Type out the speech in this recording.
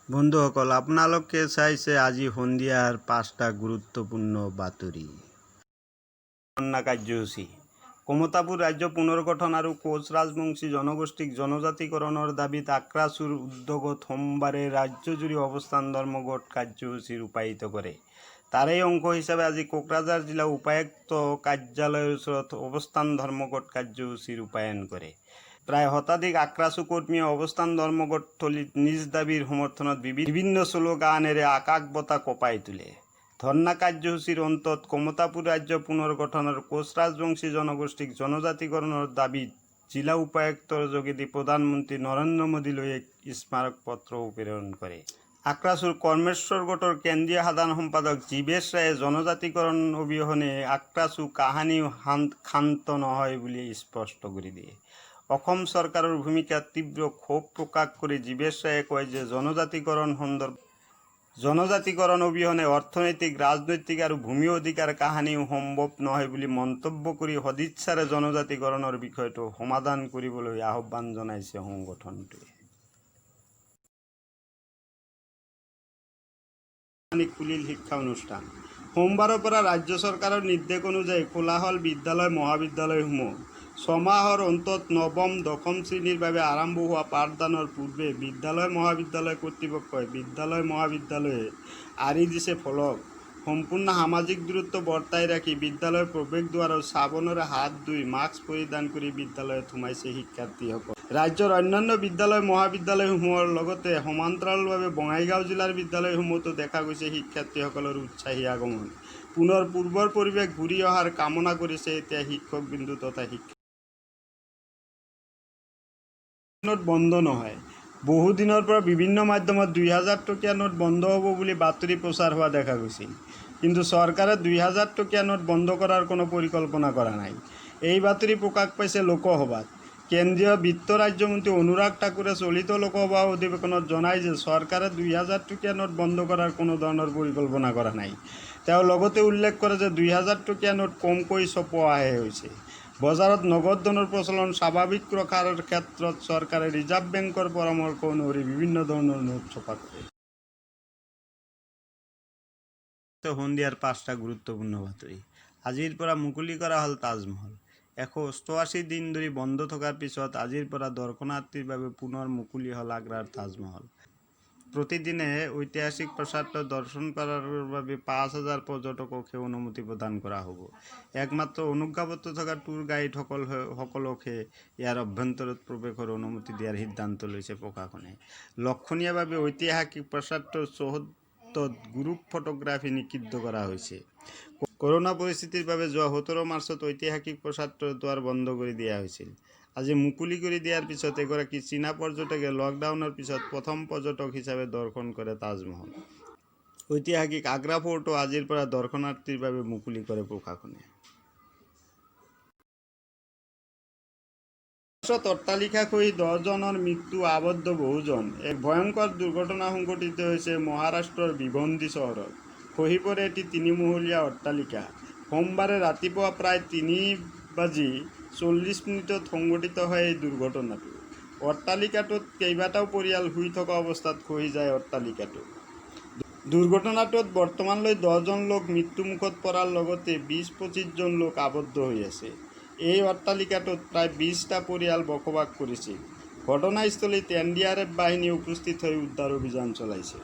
বন্ধুসকল, আপোনালোকে চাইছে আজি সন্ধিয়াৰ 5টা গুৰুত্বপূৰ্ণ বাতৰি। ধৰ্ণা কাৰ্যসূচী। কমতাপুৰ ৰাজ্য পুনৰ্গঠন আৰু কোচ ৰাজবংশী জনগোষ্ঠীক জনজাতিকৰণৰ দাবীত আক্ৰাছুৰ উদ্যোগত সোমবাৰে ৰাজ্যজুৰি অৱস্থান ধৰ্মঘট কাৰ্যসূচী ৰূপায়িত কৰে। তাৰেই অংশ হিচাপে আজি কোকৰাঝাৰ জিলা উপায়ুক্ত কাৰ্যালয়ৰ ওচৰত অৱস্থান ধৰ্মঘট কাৰ্যসূচী ৰূপায়ণ কৰে। প্ৰায় শতাধিক আক্ৰাছু কৰ্মীয়ে অৱস্থান ধৰ্মঘট থলীত নিজ দাবীৰ সমৰ্থনত বিভিন্ন শ্লোগানেৰে আকাশ বঁটা কঁপাই তোলে। ধৰ্ণা কাৰ্যসূচীৰ অন্তত কমতাপুৰ ৰাজ্য পুনৰ্গঠনৰ কোচ ৰাজবংশী জনগোষ্ঠীক জনজাতিকৰণৰ দাবীত জিলা উপায়ুক্তৰ যোগেদি প্ৰধানমন্ত্ৰী নৰেন্দ্ৰ মোদীলৈ এক স্মাৰক পত্ৰও প্ৰেৰণ কৰে। আক্ৰাছুৰ কৰ্মেশ্বৰ গোটৰ কেন্দ্ৰীয় সাধাৰণ সম্পাদক জীৱেশ ৰায়ে জনজাতিকৰণ অবিহনে আক্ৰাছু কাহানিও শান্ত নহয় বুলি স্পষ্ট কৰি দিয়ে। অসম চৰকাৰৰ ভূমিকাত তীব্ৰ ক্ষোভ প্ৰকাশ কৰি জীৱেশ ৰায়ে কয় যে জনজাতিকৰণ অবিহনে অৰ্থনৈতিক, ৰাজনৈতিক আৰু ভূমি অধিকাৰ কাহানিও সম্ভৱ নহয় বুলি মন্তব্য কৰি সদিচ্ছাৰে জনজাতিকৰণৰ বিষয়টো সমাধান কৰিবলৈ আহ্বান জনাইছে সংগঠনটোৱে। খুলিল শিক্ষা অনুষ্ঠান। সোমবাৰৰ পৰা ৰাজ্য চৰকাৰৰ নিৰ্দেশ অনুযায়ী খোলা হ'ল বিদ্যালয় মহাবিদ্যালয়সমূহ। 6 মাহৰ অন্তত নৱম দশম শ্ৰেণীৰ বাবে আৰম্ভ হোৱা পাঠদানৰ পূৰ্বে বিদ্যালয় মহাবিদ্যালয় কৰ্তৃপক্ষই বিদ্যালয় মহাবিদ্যালয়ে আঁৰি দিছে ফলক। সম্পূৰ্ণ সামাজিক দূৰত্ব বৰ্তাই ৰাখি বিদ্যালয়ৰ প্ৰৱেশদ্বাৰত চাবোনেৰে হাত ধুই মাস্ক পৰিধান কৰি বিদ্যালয়ত সোমাইছে শিক্ষাৰ্থীসকল। ৰাজ্যৰ অন্যান্য বিদ্যালয় মহাবিদ্যালয়সমূহৰ লগতে সমান্তৰালভাৱে বঙাইগাঁও জিলাৰ বিদ্যালয়সমূহতো দেখা গৈছে শিক্ষাৰ্থীসকলৰ উৎসাহী আগমন। পুনৰ পূৰ্বৰ পৰিৱেশ ঘূৰি অহাৰ কামনা কৰিছে এতিয়া শিক্ষকবৃন্দ তথা শিক্ষক। নোট বন্ধ নহয়। বহুদিনৰ পৰা বিভিন্ন মাধ্যমত 2000 টকীয়া নোট বন্ধ হ'ব বুলি বাতৰি প্ৰচাৰ হোৱা দেখা গৈছিল। কিন্তু চৰকাৰে 2000 টকীয়া নোট বন্ধ কৰাৰ কোনো পৰিকল্পনা কৰা নাই। এই বাতৰি প্ৰকাশ পাইছে লোকসভাত। কেন্দ্ৰীয় বিত্ত ৰাজ্যমন্ত্ৰী অনুৰাগ ঠাকুৰে চলিত লোকসভা অধিৱেশনত জনায় যে চৰকাৰে 2000 টকীয়া নোট বন্ধ কৰাৰ কোনো ধৰণৰ পৰিকল্পনা কৰা নাই। তেওঁ লগতে উল্লেখ কৰে যে 2000 টকীয়া নোট কমকৈ ছপোৱাহে হৈছে। বজাৰত নগদ ধনৰ প্ৰচলন স্বাভাৱিক ৰখাৰ ক্ষেত্ৰত চৰকাৰে ৰিজাৰ্ভ বেংকৰ পৰামৰ্শ অনুসৰি বিভিন্ন ধৰণৰ নোট ছপা কৰে। সন্ধিয়াৰ 5টা গুৰুত্বপূৰ্ণ বাতৰি। আজিৰ পৰা মুকলি কৰা হ'ল তাজমহল। 188 দিন ধৰি বন্ধ থকাৰ পিছত আজিৰ পৰা দৰ্শনাৰ্থীৰ বাবে পুনৰ মুকলি হ'ল আগ্ৰাৰ তাজমহল। প্ৰতিদিনে ঐতিহাসিক প্ৰাসাদটো দৰ্শন কৰাৰ বাবে 5000 পৰ্যটককহে অনুমতি প্ৰদান কৰা হ'ব। একমাত্ৰ অনুজ্ঞাপত্ৰ থকা ট্যুৰ গাইডসকলকহে ইয়াৰ অভ্যন্তৰত প্ৰৱেশৰ অনুমতি দিয়াৰ সিদ্ধান্ত লৈছে প্ৰশাসনে। লক্ষণীয়ভাৱে ঐতিহাসিক প্ৰাসাদটোৰ চৌহদত গ্ৰুপ ফটোগ্ৰাফী নিষিদ্ধ কৰা হৈছে। কৰোনা পৰিস্থিতিৰ বাবে যোৱা 17 মাৰ্চত ঐতিহাসিক প্ৰাসাদটোৰ দুৱাৰ বন্ধ কৰি দিয়া হৈছিল। আজি মুকলি কৰি দিয়াৰ পিছত এগৰাকী চীনা পৰ্যটকে লকডাউনৰ পিছত প্ৰথম পৰ্যটক হিচাপে দৰ্শন কৰে তাজমহল। ঐতিহাসিক আগ্ৰা ফৰ্টো আজিৰ পৰা দৰ্শনাৰ্থীৰ বাবে মুকলি কৰে প্ৰশাসনে। অট্টালিকা খহি 10 জনৰ মৃত্যু, আবদ্ধ বহুজন। এক ভয়ংকৰ দুৰ্ঘটনা সংঘটিত হৈছে মহাৰাষ্ট্ৰৰ ভিৱণ্ডি চহৰত। খহি পৰে এটি 3-মহলীয়া অট্টালিকা। সোমবাৰে ৰাতিপুৱা প্ৰায় 3:40 সংঘটিত হয় এই দুৰ্ঘটনাটো। অট্টালিকাটোত কেইবাটাও পৰিয়াল শুই থকা অৱস্থাত খহি যায় অট্টালিকাটো। দুৰ্ঘটনাটোত বৰ্তমানলৈ 10 জন লোক মৃত্যুমুখত পৰাৰ লগতে 20-25 জন লোক আবদ্ধ হৈ আছে। এই অট্টালিকাটোত প্ৰায় 20টা পৰিয়াল বসবাস কৰিছিল। ঘটনাস্থলীত NDRF বাহিনী উপস্থিত হৈ উদ্ধাৰ অভিযান চলাইছে।